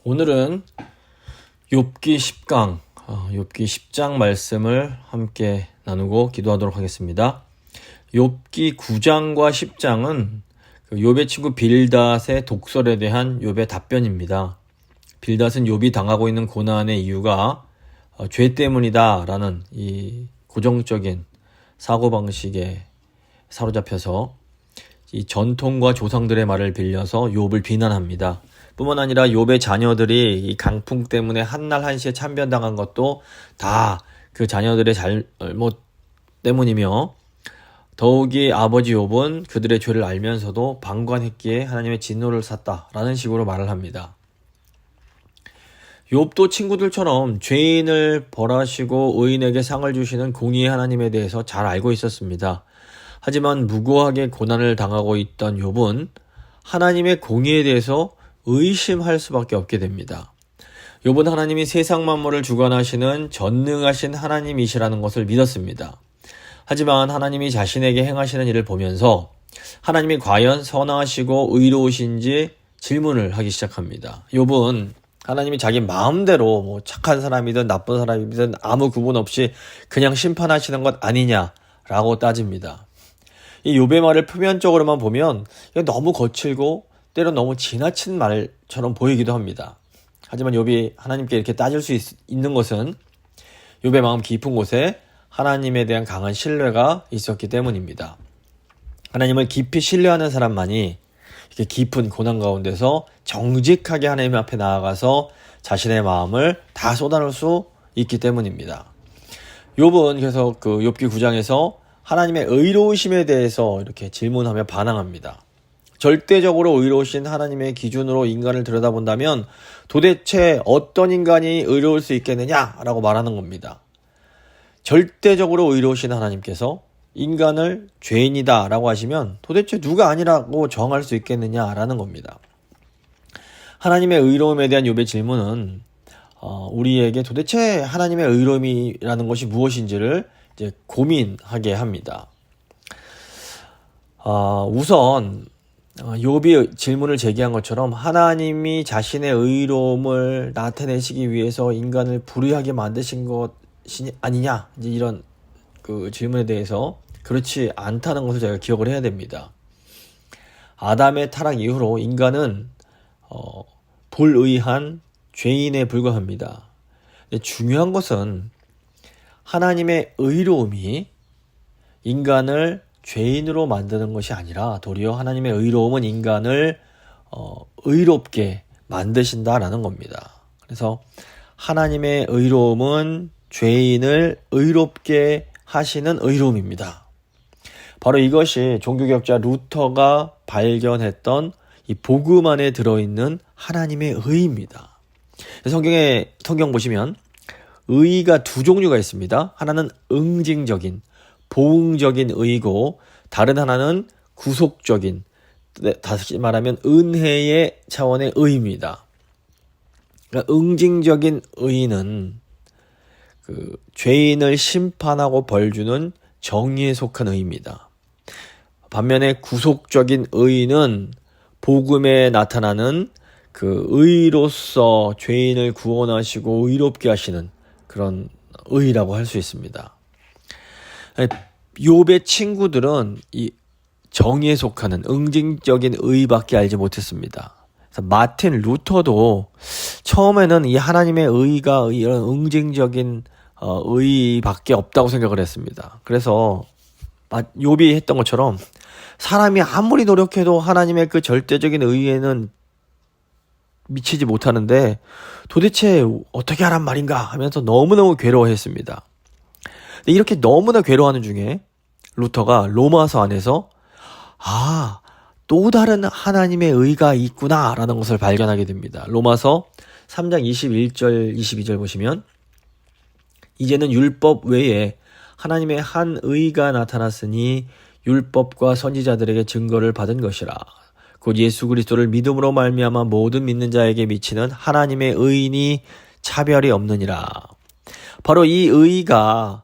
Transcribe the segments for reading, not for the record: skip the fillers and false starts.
오늘은 욥기 10강, 욥기 10장 말씀을 함께 나누고 기도하도록 하겠습니다. 욥기 9장과 10장은 욥의 친구 빌닷의 독설에 대한 욥의 답변입니다. 빌닷은 욥이 당하고 있는 고난의 이유가 죄 때문이다라는 이 고정적인 사고방식에 사로잡혀서 이 전통과 조상들의 말을 빌려서 욥을 비난합니다. 뿐만 아니라 욥의 자녀들이 이 강풍 때문에 한날 한시에 참변당한 것도 다 그 자녀들의 잘못 때문이며, 더욱이 아버지 욥은 그들의 죄를 알면서도 방관했기에 하나님의 진노를 샀다라는 식으로 말을 합니다. 욥도 친구들처럼 죄인을 벌하시고 의인에게 상을 주시는 공의의 하나님에 대해서 잘 알고 있었습니다. 하지만 무고하게 고난을 당하고 있던 욥은 하나님의 공의에 대해서 의심할 수밖에 없게 됩니다. 욥은 하나님이 세상 만물을 주관하시는 전능하신 하나님이시라는 것을 믿었습니다. 하지만 하나님이 자신에게 행하시는 일을 보면서 하나님이 과연 선하시고 의로우신지 질문을 하기 시작합니다. 욥은 하나님이 자기 마음대로 착한 사람이든 나쁜 사람이든 아무 구분 없이 그냥 심판하시는 것 아니냐라고 따집니다. 이 욥의 말을 표면적으로만 보면 너무 거칠고 때론 너무 지나친 말처럼 보이기도 합니다. 하지만 욥이 하나님께 이렇게 따질 수 있는 것은 욥의 마음 깊은 곳에 하나님에 대한 강한 신뢰가 있었기 때문입니다. 하나님을 깊이 신뢰하는 사람만이 이렇게 깊은 고난 가운데서 정직하게 하나님 앞에 나아가서 자신의 마음을 다 쏟아낼 수 있기 때문입니다. 욥은 그래서 그 욥기 9장에서 하나님의 의로우심에 대해서 이렇게 질문하며 반항합니다. 절대적으로 의로우신 하나님의 기준으로 인간을 들여다본다면 도대체 어떤 인간이 의로울 수 있겠느냐라고 말하는 겁니다. 절대적으로 의로우신 하나님께서 인간을 죄인이다 라고 하시면 도대체 누가 아니라고 정할 수 있겠느냐라는 겁니다. 하나님의 의로움에 대한 욥의 질문은 우리에게 도대체 하나님의 의로움이라는 것이 무엇인지를 이제 고민하게 합니다. 우선 욥이 질문을 제기한 것처럼 하나님이 자신의 의로움을 나타내시기 위해서 인간을 불의하게 만드신 것이 아니냐, 이제 이런 그 질문에 대해서 그렇지 않다는 것을 저희가 기억을 해야 됩니다. 아담의 타락 이후로 인간은 불의한 죄인에 불과합니다. 근데 중요한 것은 하나님의 의로움이 인간을 죄인으로 만드는 것이 아니라 도리어 하나님의 의로움은 인간을 의롭게 만드신다라는 겁니다. 그래서 하나님의 의로움은 죄인을 의롭게 하시는 의로움입니다. 바로 이것이 종교개혁자 루터가 발견했던 이 복음 안에 들어있는 하나님의 의입니다. 성경 보시면 의가 두 종류가 있습니다. 하나는 응징적인 보응적인 의이고, 다른 하나는 구속적인, 다시 말하면 은혜의 차원의 의입니다. 그러니까 응징적인 의는 그 죄인을 심판하고 벌주는 정의에 속한 의입니다. 반면에 구속적인 의는 복음에 나타나는 그 의로서 죄인을 구원하시고 의롭게 하시는 그런 의라고 할 수 있습니다. 욥의 친구들은 이 정의에 속하는 응징적인 의밖에 알지 못했습니다. 그래서 마틴 루터도 처음에는 이 하나님의 의가 이런 응징적인 의밖에 없다고 생각을 했습니다. 그래서 욥이 했던 것처럼 사람이 아무리 노력해도 하나님의 그 절대적인 의에는 미치지 못하는데 도대체 어떻게 하란 말인가 하면서 너무너무 괴로워했습니다. 이렇게 너무나 괴로워하는 중에 루터가 로마서 안에서 또 다른 하나님의 의가 있구나 라는 것을 발견하게 됩니다. 로마서 3장 21절 22절 보시면, 이제는 율법 외에 하나님의 한 의가 나타났으니 율법과 선지자들에게 증거를 받은 것이라. 곧 예수 그리스도를 믿음으로 말미암아 모든 믿는 자에게 미치는 하나님의 의인이 차별이 없느니라. 바로 이 의가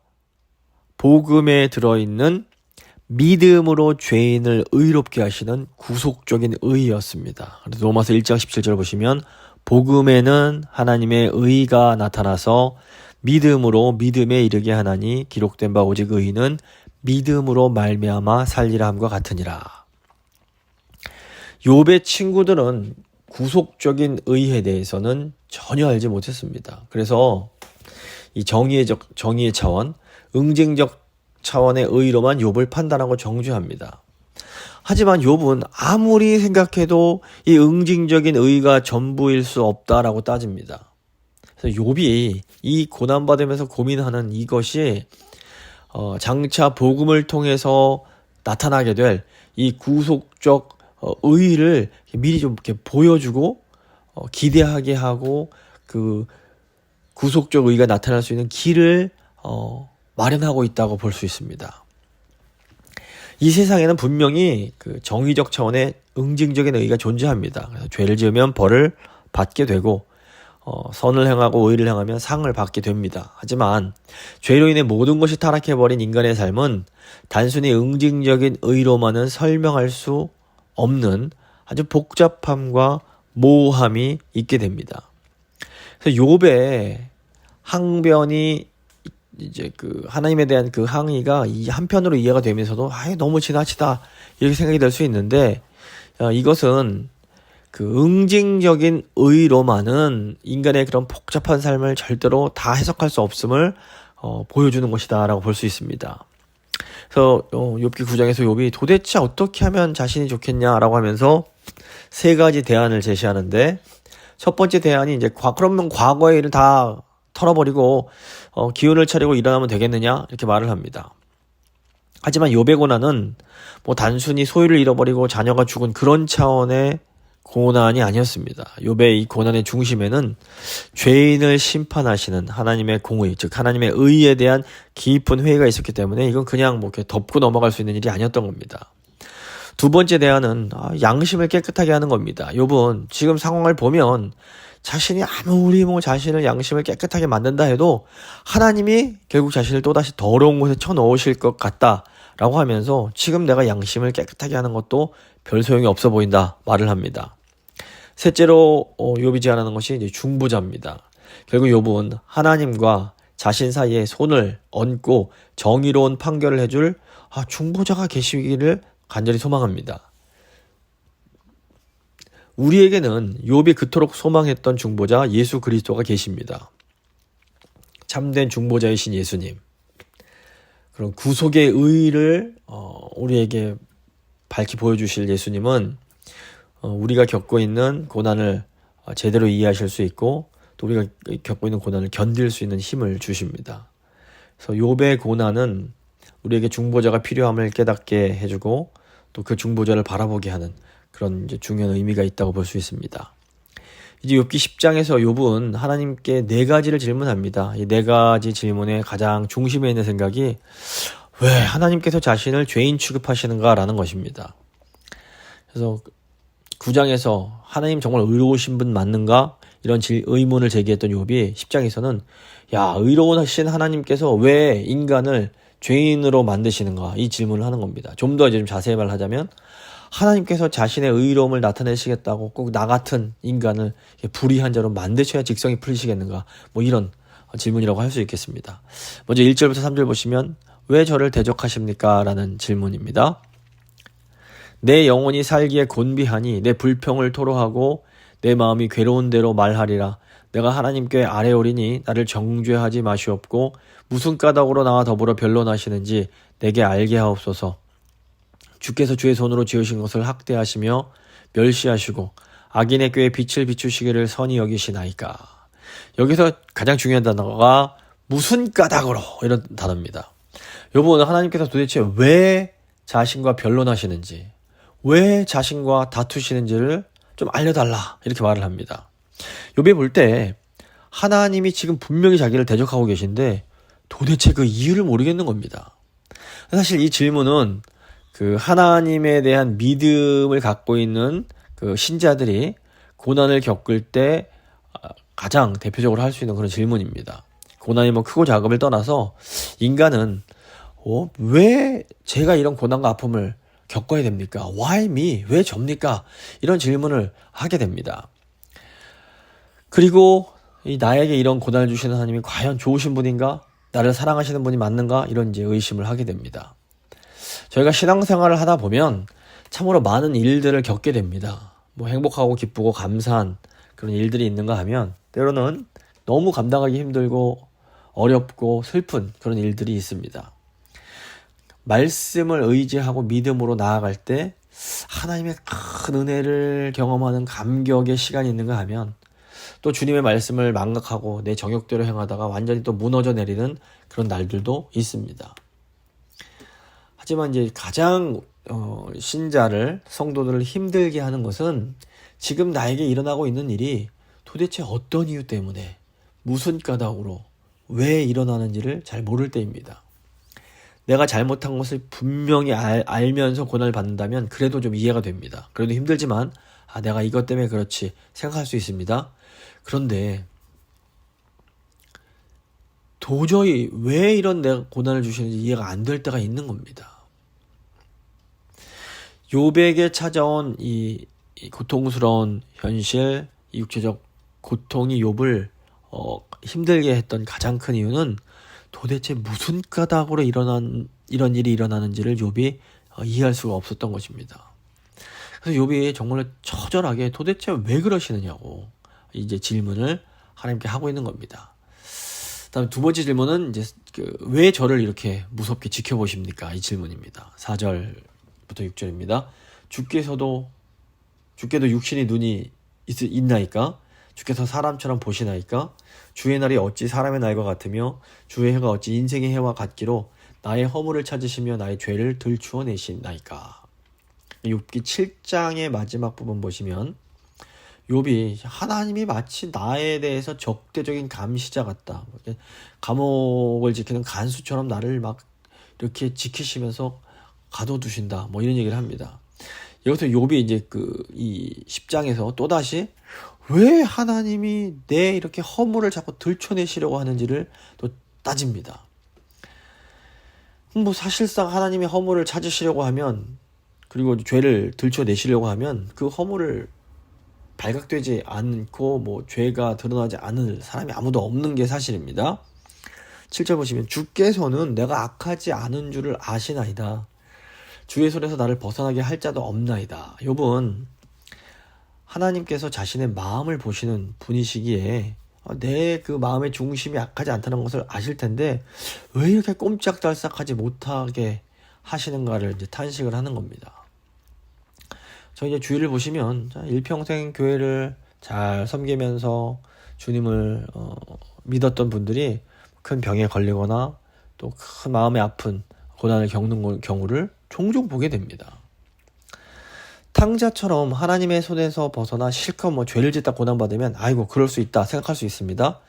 복음에 들어있는 믿음으로 죄인을 의롭게 하시는 구속적인 의였습니다. 로마서 1장 17절 보시면 복음에는 하나님의 의가 나타나서 믿음으로 믿음에 이르게 하나니 기록된 바 오직 의인은 믿음으로 말미암아 살리라 함과 같으니라. 욥의 친구들은 구속적인 의에 대해서는 전혀 알지 못했습니다. 그래서 이 정의의 차원, 응징적 차원의 의로만 욥을 판단하고 정죄합니다. 하지만 욥은 아무리 생각해도 이 응징적인 의가 전부일 수 없다라고 따집니다. 그래서 욥이 이 고난받으면서 고민하는 이것이 장차 복음을 통해서 나타나게 될 이 구속적 의를 미리 좀 이렇게 보여주고 기대하게 하고 그 구속적 의가 나타날 수 있는 길을 마련하고 있다고 볼 수 있습니다. 이 세상에는 분명히 그 정의적 차원의 응징적인 의가 존재합니다. 그래서 죄를 지으면 벌을 받게 되고 선을 행하고 의를 행하면 상을 받게 됩니다. 하지만 죄로 인해 모든 것이 타락해버린 인간의 삶은 단순히 응징적인 의로만은 설명할 수 없는 아주 복잡함과 모호함이 있게 됩니다. 그래서 욥의 항변이 이제 그 하나님에 대한 그 항의가 이 한편으로 이해가 되면서도 너무 지나치다 이렇게 생각이 될 수 있는데 이것은 그 응징적인 의로만은 인간의 그런 복잡한 삶을 절대로 다 해석할 수 없음을 보여주는 것이다라고 볼 수 있습니다. 그래서 욥기 9장에서 욥이 도대체 어떻게 하면 자신이 좋겠냐라고 하면서 세 가지 대안을 제시하는데 첫 번째 대안이 이제 그러면 과거의 일을 다 털어버리고 기운을 차리고 일어나면 되겠느냐 이렇게 말을 합니다. 하지만 욥의 고난은 뭐 단순히 소유를 잃어버리고 자녀가 죽은 그런 차원의 고난이 아니었습니다. 욥의 이 고난의 중심에는 죄인을 심판하시는 하나님의 공의, 즉 하나님의 의에 대한 깊은 회의가 있었기 때문에 이건 그냥 뭐 이렇게 덮고 넘어갈 수 있는 일이 아니었던 겁니다. 두 번째 대안은 양심을 깨끗하게 하는 겁니다. 욥은 지금 상황을 보면 자신이 아무리 자신을 양심을 깨끗하게 만든다 해도 하나님이 결국 자신을 또다시 더러운 곳에 쳐넣으실 것 같다라고 하면서 지금 내가 양심을 깨끗하게 하는 것도 별 소용이 없어 보인다 말을 합니다. 셋째로 욥이 제안하는 것이 이제 중보자입니다. 결국 욥은 하나님과 자신 사이에 손을 얹고 정의로운 판결을 해줄 중보자가 계시기를 간절히 소망합니다. 우리에게는 욥이 그토록 소망했던 중보자 예수 그리스도가 계십니다. 참된 중보자이신 예수님. 그런 구속의 의의를 우리에게 밝히 보여주실 예수님은 우리가 겪고 있는 고난을 제대로 이해하실 수 있고 또 우리가 겪고 있는 고난을 견딜 수 있는 힘을 주십니다. 그래서 욥의 고난은 우리에게 중보자가 필요함을 깨닫게 해주고 또 그 중보자를 바라보게 하는 그런 이제 중요한 의미가 있다고 볼 수 있습니다. 이제 욥기 10장에서 욥은 하나님께 네 가지를 질문합니다. 이 네 가지 질문의 가장 중심에 있는 생각이 왜 하나님께서 자신을 죄인 취급하시는가라는 것입니다. 그래서 9장에서 하나님 정말 의로우신 분 맞는가? 이런 의문을 제기했던 욥이 10장에서는 의로우신 하나님께서 왜 인간을 죄인으로 만드시는가? 이 질문을 하는 겁니다. 좀 더 이제 좀 자세히 말하자면 하나님께서 자신의 의로움을 나타내시겠다고 꼭 나 같은 인간을 불의한 자로 만드셔야 직성이 풀리시겠는가? 뭐 이런 질문이라고 할 수 있겠습니다. 먼저 1절부터 3절 보시면 왜 저를 대적하십니까? 라는 질문입니다. 내 영혼이 살기에 곤비하니 내 불평을 토로하고 내 마음이 괴로운 대로 말하리라. 내가 하나님께 아뢰오리니 나를 정죄하지 마시옵고 무슨 까닭으로 나와 더불어 변론하시는지 내게 알게 하옵소서. 주께서 주의 손으로 지으신 것을 학대하시며 멸시하시고 악인의 꾀에 빛을 비추시기를 선히 여기시나이까. 여기서 가장 중요한 단어가 무슨 까닭으로 이런 단어입니다. 여러분 하나님께서 도대체 왜 자신과 변론하시는지 왜 자신과 다투시는지를 좀 알려달라 이렇게 말을 합니다. 욥이 볼 때 하나님이 지금 분명히 자기를 대적하고 계신데 도대체 그 이유를 모르겠는 겁니다. 사실 이 질문은 그 하나님에 대한 믿음을 갖고 있는 그 신자들이 고난을 겪을 때 가장 대표적으로 할 수 있는 그런 질문입니다. 고난이 뭐 크고 작음을 떠나서 인간은 왜 제가 이런 고난과 아픔을 겪어야 됩니까? Why me? 왜 접니까? 이런 질문을 하게 됩니다. 그리고 나에게 이런 고난을 주시는 하나님이 과연 좋으신 분인가? 나를 사랑하시는 분이 맞는가? 이런 이제 의심을 하게 됩니다. 저희가 신앙생활을 하다 보면 참으로 많은 일들을 겪게 됩니다. 뭐 행복하고 기쁘고 감사한 그런 일들이 있는가 하면 때로는 너무 감당하기 힘들고 어렵고 슬픈 그런 일들이 있습니다. 말씀을 의지하고 믿음으로 나아갈 때 하나님의 큰 은혜를 경험하는 감격의 시간이 있는가 하면 또 주님의 말씀을 망각하고 내 정욕대로 행하다가 완전히 또 무너져 내리는 그런 날들도 있습니다. 하지만 이제 가장 신자를, 성도들을 힘들게 하는 것은 지금 나에게 일어나고 있는 일이 도대체 어떤 이유 때문에, 무슨 까닭으로, 왜 일어나는지를 잘 모를 때입니다. 내가 잘못한 것을 분명히 알면서 고난을 받는다면 그래도 좀 이해가 됩니다. 그래도 힘들지만 내가 이것 때문에 그렇지 생각할 수 있습니다. 그런데 도저히 왜 이런 내가 고난을 주시는지 이해가 안 될 때가 있는 겁니다. 욥에게 찾아온 이 고통스러운 현실, 이 육체적 고통이 욥을 힘들게 했던 가장 큰 이유는 도대체 무슨 까닭으로 이런 일이 일어나는지를 욥이 이해할 수가 없었던 것입니다. 그래서 욥이 정말로 처절하게 도대체 왜 그러시느냐고 이제 질문을 하나님께 하고 있는 겁니다. 다음 두 번째 질문은 이제 왜 저를 이렇게 무섭게 지켜보십니까? 이 질문입니다. 4절부터 6절입니다. 주께도 육신이 눈이 있나이까? 주께서 사람처럼 보시나이까? 주의 날이 어찌 사람의 날과 같으며 주의 해가 어찌 인생의 해와 같기로 나의 허물을 찾으시며 나의 죄를 들추어 내시나이까? 욥기 7장의 마지막 부분 보시면 욥이 하나님이 마치 나에 대해서 적대적인 감시자 같다. 감옥을 지키는 간수처럼 나를 막 이렇게 지키시면서 가둬두신다. 뭐 이런 얘기를 합니다. 여기서 욥이 이제 이 10장에서 또다시 왜 하나님이 내 이렇게 허물을 자꾸 들춰내시려고 하는지를 또 따집니다. 뭐 사실상 하나님이 허물을 찾으시려고 하면, 그리고 죄를 들춰내시려고 하면 그 허물을 발각되지 않고 뭐 죄가 드러나지 않을 사람이 아무도 없는 게 사실입니다. 7절 보시면 주께서는 내가 악하지 않은 줄을 아시나이다. 주의 손에서 나를 벗어나게 할 자도 없나이다. 욥은 하나님께서 자신의 마음을 보시는 분이시기에 내 그 마음의 중심이 악하지 않다는 것을 아실 텐데 왜 이렇게 꼼짝달싹하지 못하게 하시는가를 이제 탄식을 하는 겁니다. 저 이제 주위를 보시면 일평생 교회를 잘 섬기면서 주님을 믿었던 분들이 큰 병에 걸리거나 또 큰 마음에 아픈 고난을 겪는 경우를 종종 보게 됩니다. 탕자처럼 하나님의 손에서 벗어나 실컷 뭐 죄를 짓다 고난받으면 아이고 그럴 수 있다 생각할 수 있습니다.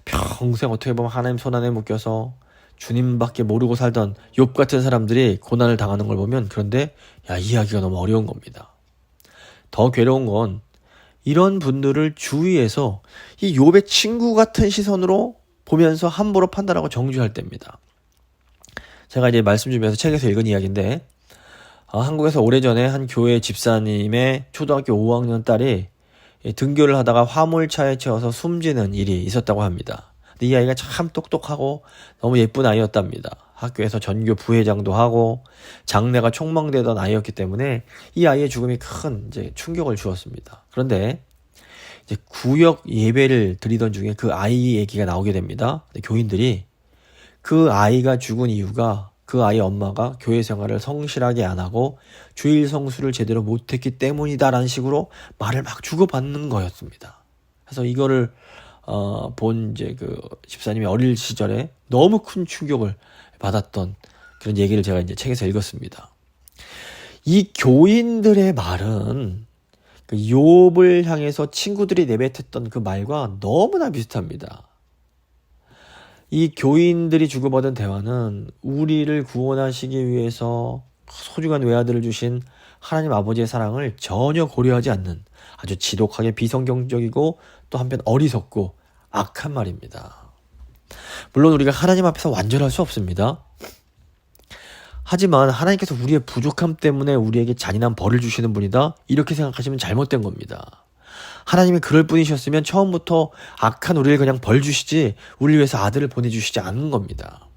평생 어떻게 보면 하나님 손 안에 묶여서 주님밖에 모르고 살던 욥 같은 사람들이 고난을 당하는 걸 보면 그런데 이해하기가 너무 어려운 겁니다. 더 괴로운 건 이런 분들을 주위에서 이 욥의 친구 같은 시선으로 보면서 함부로 판단하고 정죄할 때입니다. 제가 이제 말씀 주면서 책에서 읽은 이야기인데 한국에서 오래전에 한 교회 집사님의 초등학교 5학년 딸이 등교를 하다가 화물차에 채워서 숨지는 일이 있었다고 합니다. 근데 이 아이가 참 똑똑하고 너무 예쁜 아이였답니다. 학교에서 전교 부회장도 하고 장래가 촉망되던 아이였기 때문에 이 아이의 죽음이 큰 이제 충격을 주었습니다. 그런데 이제 구역 예배를 드리던 중에 그 아이 얘기가 나오게 됩니다. 교인들이 그 아이가 죽은 이유가 그 아이 엄마가 교회 생활을 성실하게 안 하고 주일 성수를 제대로 못했기 때문이다라는 식으로 말을 막 주고받는 거였습니다. 그래서 이거를 본 이제 그 집사님이 어릴 시절에 너무 큰 충격을 받았던 그런 얘기를 제가 이제 책에서 읽었습니다. 이 교인들의 말은 그 욥을 향해서 친구들이 내뱉었던 그 말과 너무나 비슷합니다. 이 교인들이 주고받은 대화는 우리를 구원하시기 위해서 소중한 외아들을 주신 하나님 아버지의 사랑을 전혀 고려하지 않는 아주 지독하게 비성경적이고 또 한편 어리석고 악한 말입니다. 물론 우리가 하나님 앞에서 완전할 수 없습니다. 하지만 하나님께서 우리의 부족함 때문에 우리에게 잔인한 벌을 주시는 분이다 이렇게 생각하시면 잘못된 겁니다. 하나님이 그럴 뿐이셨으면 처음부터 악한 우리를 그냥 벌 주시지 우리를 위해서 아들을 보내주시지 않은 겁니다.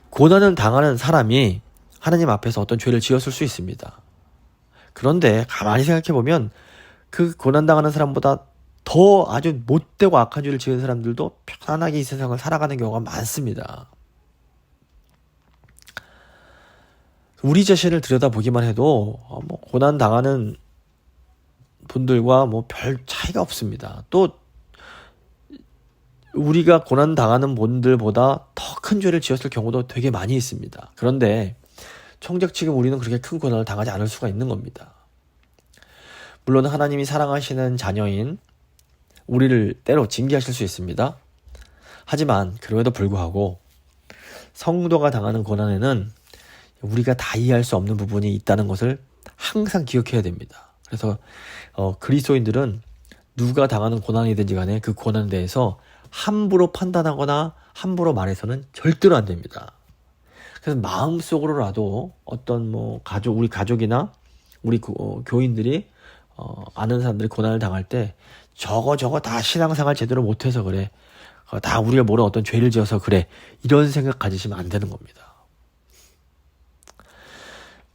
고난을 당하는 사람이 하나님 앞에서 어떤 죄를 지었을 수 있습니다. 그런데 가만히 생각해보면 그 고난당하는 사람보다 더 아주 못되고 악한 죄를 지은 사람들도 편안하게 이 세상을 살아가는 경우가 많습니다. 우리 자신을 들여다보기만 해도 고난당하는 분들과 별 차이가 없습니다. 또 우리가 고난당하는 분들보다 더 큰 죄를 지었을 경우도 되게 많이 있습니다. 그런데 정작 지금 우리는 그렇게 큰 고난을 당하지 않을 수가 있는 겁니다. 물론 하나님이 사랑하시는 자녀인 우리를 때로 징계하실 수 있습니다. 하지만 그럼에도 불구하고 성도가 당하는 고난에는 우리가 다 이해할 수 없는 부분이 있다는 것을 항상 기억해야 됩니다. 그래서 그리스도인들은 누가 당하는 고난이든지 간에 그 고난에 대해서 함부로 판단하거나 함부로 말해서는 절대로 안 됩니다. 그래서 마음속으로라도 어떤 우리 가족이나 우리 교인들이 아는 사람들이 고난을 당할 때 저거 다 신앙생활 제대로 못해서 그래. 다 우리가 모르는 어떤 죄를 지어서 그래. 이런 생각 가지시면 안 되는 겁니다.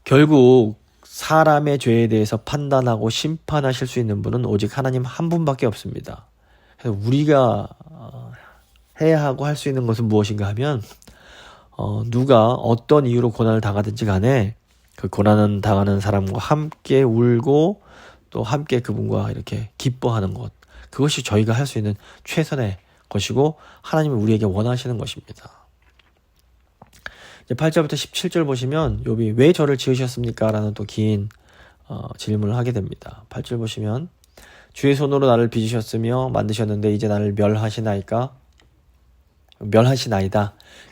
결국 사람의 죄에 대해서 판단하고 심판하실 수 있는 분은 오직 하나님 한 분밖에 없습니다. 그래서 우리가 해야 하고 할 수 있는 것은 무엇인가 하면 누가 어떤 이유로 고난을 당하든지 간에 그 고난을 당하는 사람과 함께 울고 또 함께 그분과 이렇게 기뻐하는 것, 그것이 저희가 할 수 있는 최선의 것이고 하나님이 우리에게 원하시는 것입니다. 이제 8절부터 17절 보시면 욥이 왜 저를 지으셨습니까? 라는 또 긴 질문을 하게 됩니다. 8절 보시면 주의 손으로 나를 빚으셨으며 만드셨는데 이제 나를 멸하시나이다.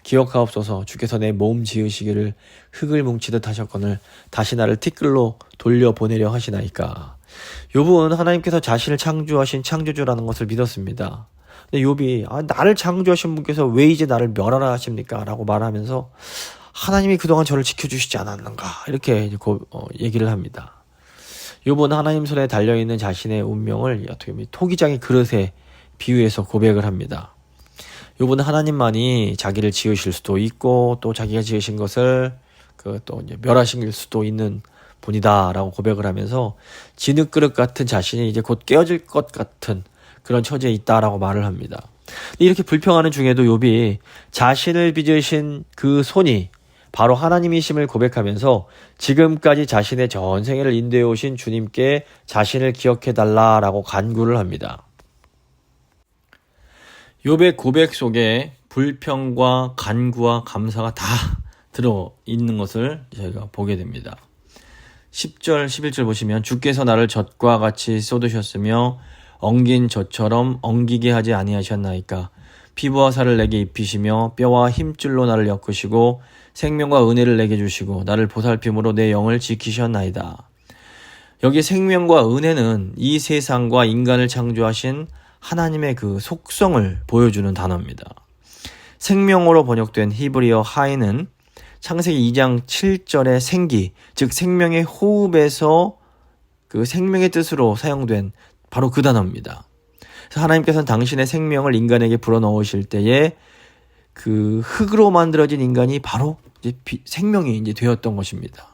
기억하옵소서. 주께서 내 몸 지으시기를 흙을 뭉치듯 하셨거늘 다시 나를 티끌로 돌려보내려 하시나이까. 욥은 하나님께서 자신을 창조하신 창조주라는 것을 믿었습니다. 근데 욥이 나를 창조하신 분께서 왜 이제 나를 멸하라 하십니까? 라고 말하면서 하나님이 그동안 저를 지켜주시지 않았는가 이렇게 얘기를 합니다. 욥은 하나님 손에 달려있는 자신의 운명을 어떻게 보면 토기장의 그릇에 비유해서 고백을 합니다. 욥은 하나님만이 자기를 지으실 수도 있고 또 자기가 지으신 것을 또 멸하실 수도 있는 분이다라고 고백을 하면서 진흙그릇 같은 자신이 이제 곧 깨어질 것 같은 그런 처지에 있다라고 말을 합니다. 이렇게 불평하는 중에도 욥이 자신을 빚으신 그 손이 바로 하나님이심을 고백하면서 지금까지 자신의 전생애를 인도해 오신 주님께 자신을 기억해달라라고 간구를 합니다. 욥의 고백 속에 불평과 간구와 감사가 다 들어있는 것을 저희가 보게 됩니다. 10절, 11절 보시면 주께서 나를 젖과 같이 쏟으셨으며 엉긴 젖처럼 엉기게 하지 아니하셨나이까. 피부와 살을 내게 입히시며 뼈와 힘줄로 나를 엮으시고 생명과 은혜를 내게 주시고 나를 보살핌으로 내 영을 지키셨나이다. 여기 생명과 은혜는 이 세상과 인간을 창조하신 하나님의 그 속성을 보여주는 단어입니다. 생명으로 번역된 히브리어 하이는 창세기 2장 7절의 생기, 즉 생명의 호흡에서 그 생명의 뜻으로 사용된 바로 그 단어입니다. 그래서 하나님께서는 당신의 생명을 인간에게 불어넣으실 때에 그 흙으로 만들어진 인간이 바로 이제 생명이 이제 되었던 것입니다.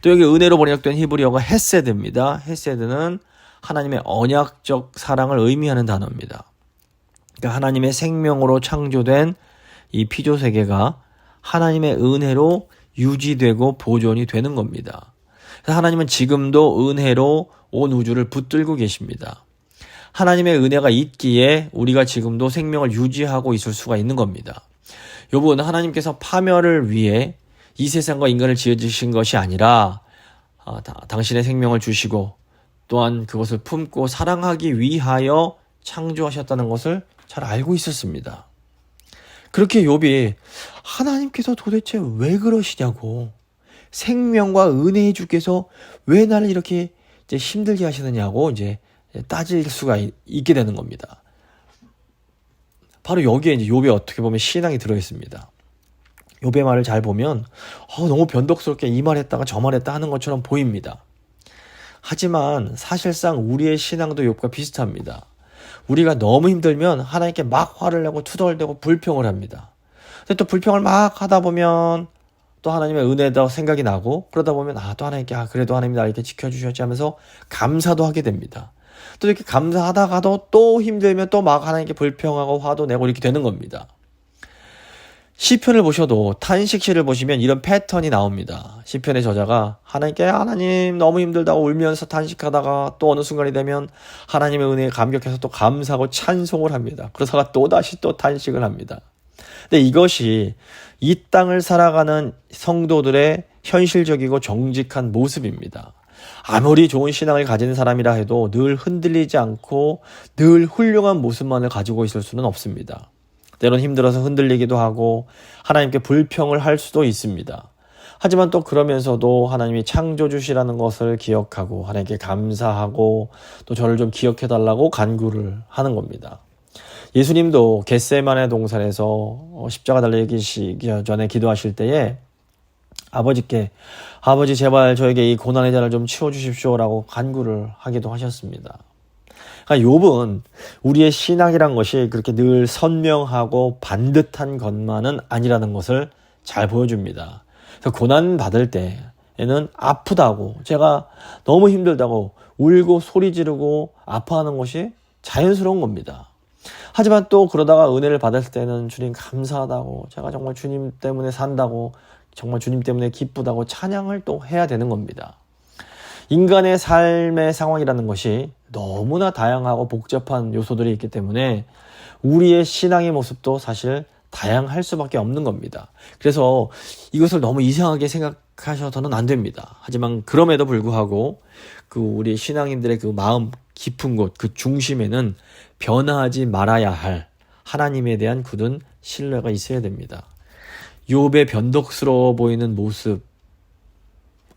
또 여기 은혜로 번역된 히브리어가 헤세드입니다. 헤세드는 하나님의 언약적 사랑을 의미하는 단어입니다. 그러니까 하나님의 생명으로 창조된 이 피조 세계가 하나님의 은혜로 유지되고 보존이 되는 겁니다. 그래서 하나님은 지금도 은혜로 온 우주를 붙들고 계십니다. 하나님의 은혜가 있기에 우리가 지금도 생명을 유지하고 있을 수가 있는 겁니다. 욥은 하나님께서 파멸을 위해 이 세상과 인간을 지어주신 것이 아니라 당신의 생명을 주시고 또한 그것을 품고 사랑하기 위하여 창조하셨다는 것을 잘 알고 있었습니다. 그렇게 욥이 하나님께서 도대체 왜 그러시냐고, 생명과 은혜의 주께서 왜 나를 이렇게 이제 힘들게 하시느냐고 이제 따질 수가 있게 되는 겁니다. 바로 여기에 이제 욥이 어떻게 보면 신앙이 들어 있습니다. 욥의 말을 잘 보면 너무 변덕스럽게 이 말 했다가 저 말 했다 하는 것처럼 보입니다. 하지만 사실상 우리의 신앙도 욥과 비슷합니다. 우리가 너무 힘들면 하나님께 막 화를 내고 투덜대고 불평을 합니다. 근데 또 불평을 막 하다 보면 또 하나님의 은혜도 생각이 나고, 그러다 보면 또 하나님께 그래도 하나님이 나를 이렇게 지켜주셨지 하면서 감사도 하게 됩니다. 또 이렇게 감사하다가도 또 힘들면 또 막 하나님께 불평하고 화도 내고 이렇게 되는 겁니다. 시편을 보셔도 탄식시를 보시면 이런 패턴이 나옵니다. 시편의 저자가 하나님께 하나님 너무 힘들다고 울면서 탄식하다가 또 어느 순간이 되면 하나님의 은혜에 감격해서 또 감사하고 찬송을 합니다. 그러다가 또다시 또 탄식을 합니다. 근데 이것이 이 땅을 살아가는 성도들의 현실적이고 정직한 모습입니다. 아무리 좋은 신앙을 가진 사람이라 해도 늘 흔들리지 않고 늘 훌륭한 모습만을 가지고 있을 수는 없습니다. 때론 힘들어서 흔들리기도 하고 하나님께 불평을 할 수도 있습니다. 하지만 또 그러면서도 하나님이 창조주시라는 것을 기억하고 하나님께 감사하고 또 저를 좀 기억해달라고 간구를 하는 겁니다. 예수님도 겟세마네 동산에서 십자가 달리기 전에 기도하실 때에 아버지께 아버지 제발 저에게 이 고난의 잔을 좀 치워주십시오라고 간구를 하기도 하셨습니다. 그러니까 욥은 우리의 신앙이란 것이 그렇게 늘 선명하고 반듯한 것만은 아니라는 것을 잘 보여줍니다. 그래서 고난 받을 때에는 아프다고 제가 너무 힘들다고 울고 소리 지르고 아파하는 것이 자연스러운 겁니다. 하지만 또 그러다가 은혜를 받았을 때는 주님 감사하다고 제가 정말 주님 때문에 산다고 정말 주님 때문에 기쁘다고 찬양을 또 해야 되는 겁니다. 인간의 삶의 상황이라는 것이 너무나 다양하고 복잡한 요소들이 있기 때문에 우리의 신앙의 모습도 사실 다양할 수밖에 없는 겁니다. 그래서 이것을 너무 이상하게 생각하셔서는 안 됩니다. 하지만 그럼에도 불구하고 그 우리 신앙인들의 그 마음 깊은 곳, 그 중심에는 변화하지 말아야 할 하나님에 대한 굳은 신뢰가 있어야 됩니다. 욥의 변덕스러워 보이는 모습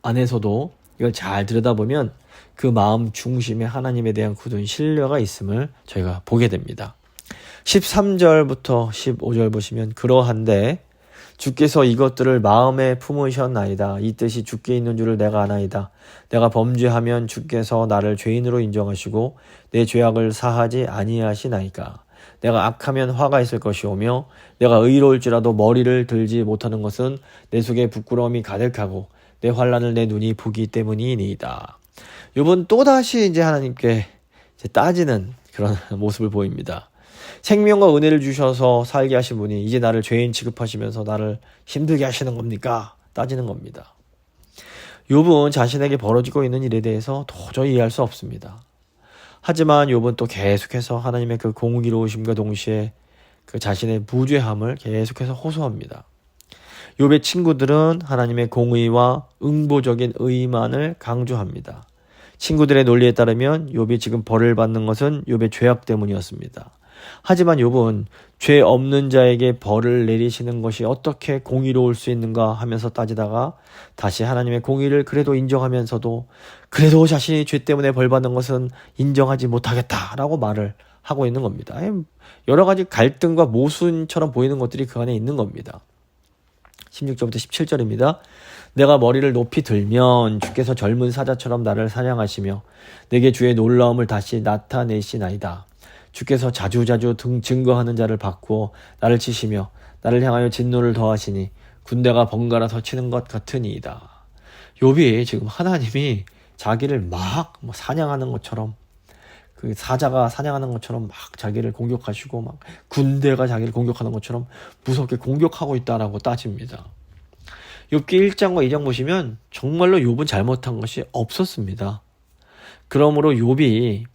안에서도 이걸 잘 들여다보면 그 마음 중심에 하나님에 대한 굳은 신뢰가 있음을 저희가 보게 됩니다. 13절부터 15절 보시면 그러한데 주께서 이것들을 마음에 품으셨나이다. 이 뜻이 주께 있는 줄을 내가 아나이다. 내가 범죄하면 주께서 나를 죄인으로 인정하시고 내 죄악을 사하지 아니하시나이까. 내가 악하면 화가 있을 것이오며 내가 의로울지라도 머리를 들지 못하는 것은 내 속에 부끄러움이 가득하고 내 환난을 내 눈이 보기 때문이니이다. 욥은 또다시 이제 하나님께 따지는 그런 모습을 보입니다. 생명과 은혜를 주셔서 살게 하신 분이 이제 나를 죄인 취급하시면서 나를 힘들게 하시는 겁니까? 따지는 겁니다. 욥은 자신에게 벌어지고 있는 일에 대해서 도저히 이해할 수 없습니다. 하지만 욥은 또 계속해서 하나님의 그 공의로우심과 동시에 그 자신의 무죄함을 계속해서 호소합니다. 욥의 친구들은 하나님의 공의와 응보적인 의만을 강조합니다. 친구들의 논리에 따르면 욥이 지금 벌을 받는 것은 욥의 죄악 때문이었습니다. 하지만 욥은 죄 없는 자에게 벌을 내리시는 것이 어떻게 공의로울 수 있는가 하면서 따지다가 다시 하나님의 공의를 그래도 인정하면서도 그래도 자신이 죄 때문에 벌 받는 것은 인정하지 못하겠다라고 말을 하고 있는 겁니다. 여러 가지 갈등과 모순처럼 보이는 것들이 그 안에 있는 겁니다. 16절부터 17절입니다. 내가 머리를 높이 들면 주께서 젊은 사자처럼 나를 사냥하시며 내게 주의 놀라움을 다시 나타내시나이다. 주께서 자주자주 증거하는 자를 바꾸어 나를 치시며 나를 향하여 진노를 더하시니 군대가 번갈아서 치는 것 같으니이다. 욥이 지금 하나님이 자기를 막 사냥하는 것처럼 그 사자가 사냥하는 것처럼 막 자기를 공격하시고 막 군대가 자기를 공격하는 것처럼 무섭게 공격하고 있다라고 따집니다. 욥기 1장과 2장 보시면 정말로 욥은 잘못한 것이 없었습니다. 그러므로 욥이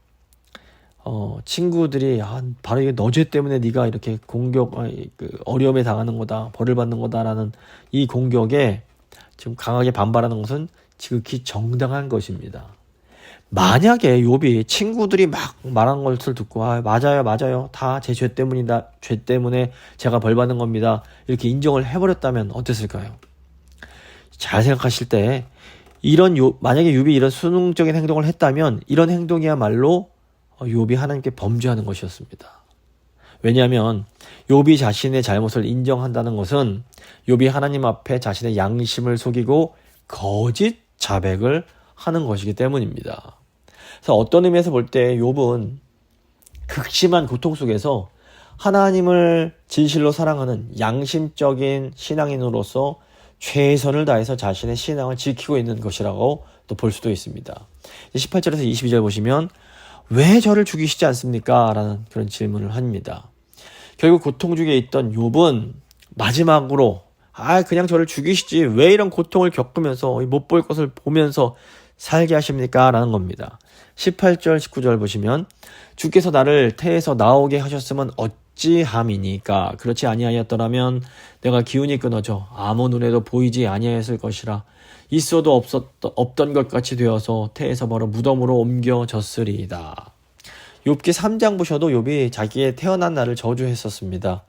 친구들이 바로 이게 너 죄 때문에 네가 이렇게 어려움에 당하는 거다, 벌을 받는 거다라는 이 공격에 지금 강하게 반발하는 것은 지극히 정당한 것입니다. 만약에 욥이 친구들이 막 말한 것을 듣고 맞아요 다 제 죄 때문이다, 죄 때문에 제가 벌 받는 겁니다 이렇게 인정을 해버렸다면 어땠을까요? 잘 생각하실 때 만약에 욥이 이런 순응적인 행동을 했다면 이런 행동이야말로 욥이 하나님께 범죄하는 것이었습니다. 왜냐하면 욥이 자신의 잘못을 인정한다는 것은 욥이 하나님 앞에 자신의 양심을 속이고 거짓 자백을 하는 것이기 때문입니다. 그래서 어떤 의미에서 볼 때 욥은 극심한 고통 속에서 하나님을 진실로 사랑하는 양심적인 신앙인으로서 최선을 다해서 자신의 신앙을 지키고 있는 것이라고 또 볼 수도 있습니다. 18절에서 22절 보시면 왜 저를 죽이시지 않습니까? 라는 그런 질문을 합니다. 결국 고통 중에 있던 욥은 마지막으로 그냥 저를 죽이시지 왜 이런 고통을 겪으면서 못 볼 것을 보면서 살게 하십니까? 라는 겁니다. 18절 19절 보시면 주께서 나를 태에서 나오게 하셨으면 어찌함이니까 그렇지 아니하였더라면 내가 기운이 끊어져 아무 눈에도 보이지 아니하였을 것이라 있어도 없던 것 같이 되어서 태에서 바로 무덤으로 옮겨졌으리이다. 욥기 3장 보셔도 욥이 자기의 태어난 날을 저주했었습니다.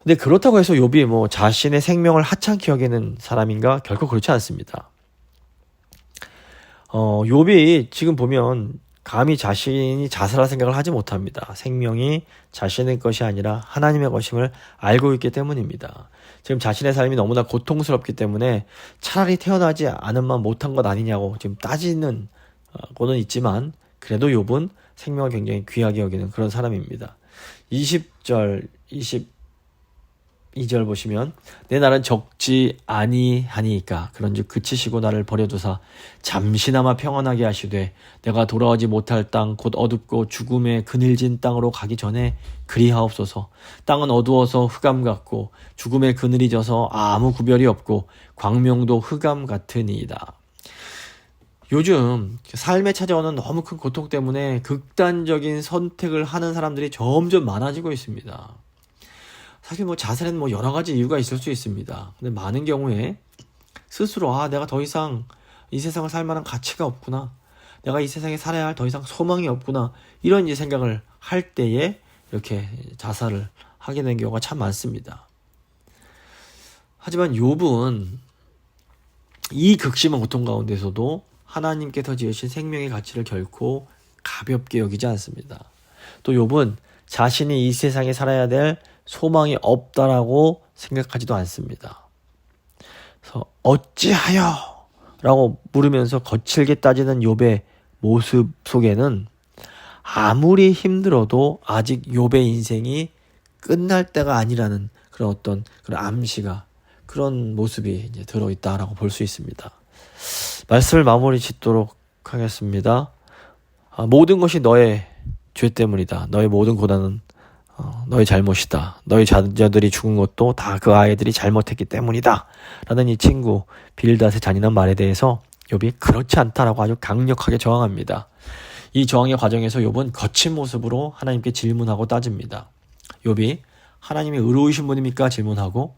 근데 그렇다고 해서 욥이 자신의 생명을 하찮게 여기는 사람인가? 결코 그렇지 않습니다. 욥이 지금 보면 감히 자신이 자살할 생각을 하지 못합니다. 생명이 자신의 것이 아니라 하나님의 것임을 알고 있기 때문입니다. 지금 자신의 삶이 너무나 고통스럽기 때문에 차라리 태어나지 않은만 못한 것 아니냐고 지금 따지는 거는 있지만 그래도 욥은 생명을 굉장히 귀하게 여기는 그런 사람입니다. 20절, 22절 보시면 내 날은 적지 아니하니까 그런즉 그치시고 나를 버려두사 잠시나마 평안하게 하시되 내가 돌아오지 못할 땅 곧 어둡고 죽음에 그늘진 땅으로 가기 전에 그리하옵소서. 땅은 어두워서 흑암 같고 죽음에 그늘이 져서 아무 구별이 없고 광명도 흑암 같으니이다. 요즘 삶에 찾아오는 너무 큰 고통 때문에 극단적인 선택을 하는 사람들이 점점 많아지고 있습니다. 사실 자살에는 여러 가지 이유가 있을 수 있습니다. 근데 많은 경우에 스스로 내가 더 이상 이 세상을 살 만한 가치가 없구나. 내가 이 세상에 살아야 할 더 이상 소망이 없구나. 이런 생각을 할 때에 이렇게 자살을 하게 된 경우가 참 많습니다. 하지만 욥은 이 극심한 고통 가운데서도 하나님께서 지으신 생명의 가치를 결코 가볍게 여기지 않습니다. 또 욥은 자신이 이 세상에 살아야 될 소망이 없다라고 생각하지도 않습니다. 그래서 어찌하여? 라고 물으면서 거칠게 따지는 욥의 모습 속에는 아무리 힘들어도 아직 욥의 인생이 끝날 때가 아니라는 그런 암시가 그런 모습이 이제 들어있다라고 볼 수 있습니다. 말씀을 마무리 짓도록 하겠습니다. 모든 것이 너의 죄 때문이다. 너의 모든 고난은 너의 잘못이다. 너의 자녀들이 죽은 것도 다 그 아이들이 잘못했기 때문이다. 라는 이 친구 빌닷의 잔인한 말에 대해서 욥이 그렇지 않다라고 아주 강력하게 저항합니다. 이 저항의 과정에서 욥은 거친 모습으로 하나님께 질문하고 따집니다. 욥이 하나님이 의로우신 분입니까? 질문하고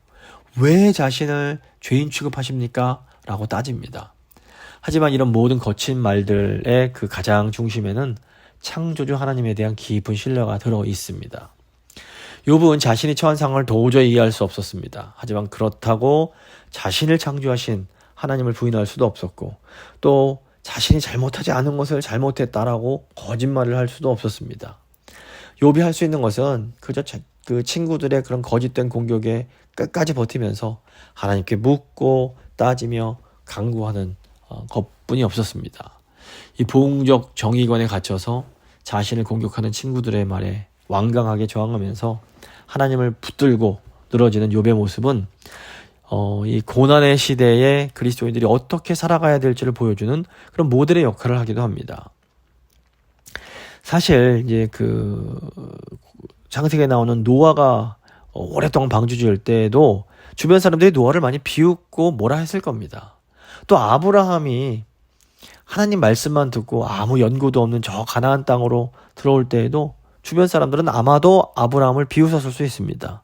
왜 자신을 죄인 취급하십니까? 라고 따집니다. 하지만 이런 모든 거친 말들의 그 가장 중심에는 창조주 하나님에 대한 깊은 신뢰가 들어 있습니다. 욥은 자신이 처한 상황을 도저히 이해할 수 없었습니다. 하지만 그렇다고 자신을 창조하신 하나님을 부인할 수도 없었고 또 자신이 잘못하지 않은 것을 잘못했다라고 거짓말을 할 수도 없었습니다. 욥이 할 수 있는 것은 그저 그 친구들의 그런 거짓된 공격에 끝까지 버티면서 하나님께 묻고 따지며 간구하는 것뿐이 없었습니다. 이 부흥적 정의관에 갇혀서 자신을 공격하는 친구들의 말에 완강하게 저항하면서 하나님을 붙들고 늘어지는 욥의 모습은 이 고난의 시대에 그리스도인들이 어떻게 살아가야 될지를 보여주는 그런 모델의 역할을 하기도 합니다. 사실 이제 그 창세기에 나오는 노아가 오랫동안 방주 지을 때에도 주변 사람들이 노아를 많이 비웃고 뭐라 했을 겁니다. 또 아브라함이 하나님 말씀만 듣고 아무 연고도 없는 저 가나안 땅으로 들어올 때에도 주변 사람들은 아마도 아브라함을 비웃었을 수 있습니다.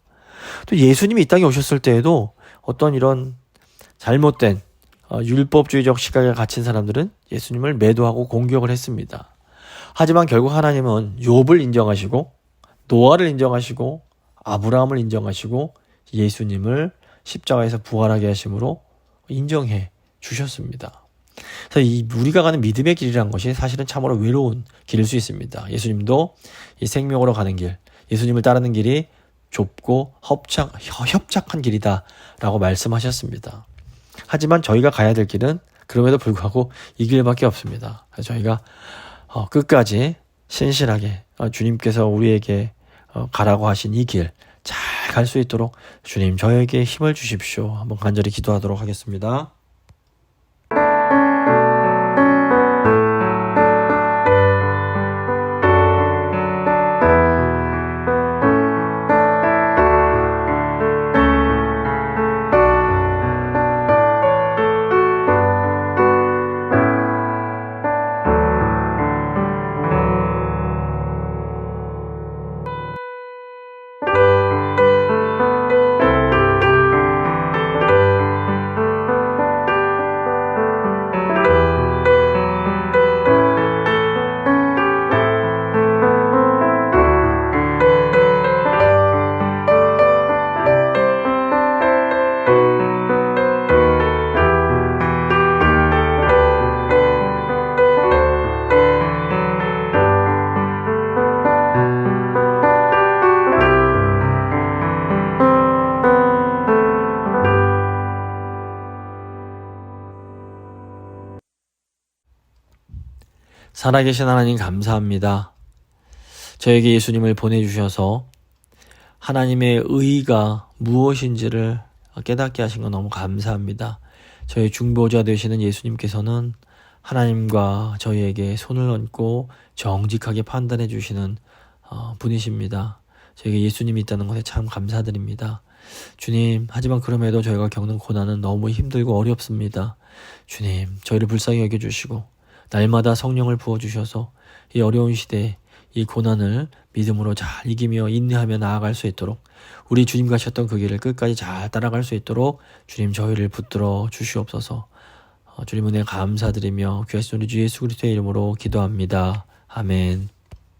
또 예수님이 이 땅에 오셨을 때에도 어떤 이런 잘못된 율법주의적 시각에 갇힌 사람들은 예수님을 매도하고 공격을 했습니다. 하지만 결국 하나님은 욥을 인정하시고 노아를 인정하시고 아브라함을 인정하시고 예수님을 십자가에서 부활하게 하심으로 인정해 주셨습니다. 그래서 우리가 가는 믿음의 길이라는 것이 사실은 참으로 외로운 길일 수 있습니다. 예수님도 이 생명으로 가는 길, 예수님을 따르는 길이 좁고 협착한 길이다 라고 말씀하셨습니다. 하지만 저희가 가야 될 길은 그럼에도 불구하고 이 길밖에 없습니다. 그래서 저희가 끝까지 신실하게 주님께서 우리에게 가라고 하신 이 길 잘 갈 수 있도록 주님 저에게 힘을 주십시오. 한번 간절히 기도하도록 하겠습니다. 살아계신 하나님 감사합니다. 저에게 예수님을 보내주셔서 하나님의 의의가 무엇인지를 깨닫게 하신 건 너무 감사합니다. 저희 중보자 되시는 예수님께서는 하나님과 저희에게 손을 얹고 정직하게 판단해 주시는 분이십니다. 저에게 예수님이 있다는 것에 참 감사드립니다. 주님, 하지만 그럼에도 저희가 겪는 고난은 너무 힘들고 어렵습니다. 주님, 저희를 불쌍히 여겨주시고 날마다 성령을 부어주셔서 이 어려운 시대에 이 고난을 믿음으로 잘 이기며 인내하며 나아갈 수 있도록 우리 주님 가셨던 그 길을 끝까지 잘 따라갈 수 있도록 주님 저희를 붙들어 주시옵소서. 주님 은혜 감사드리며 귀하신 우리 주 예수 그리스도의 이름으로 기도합니다. 아멘.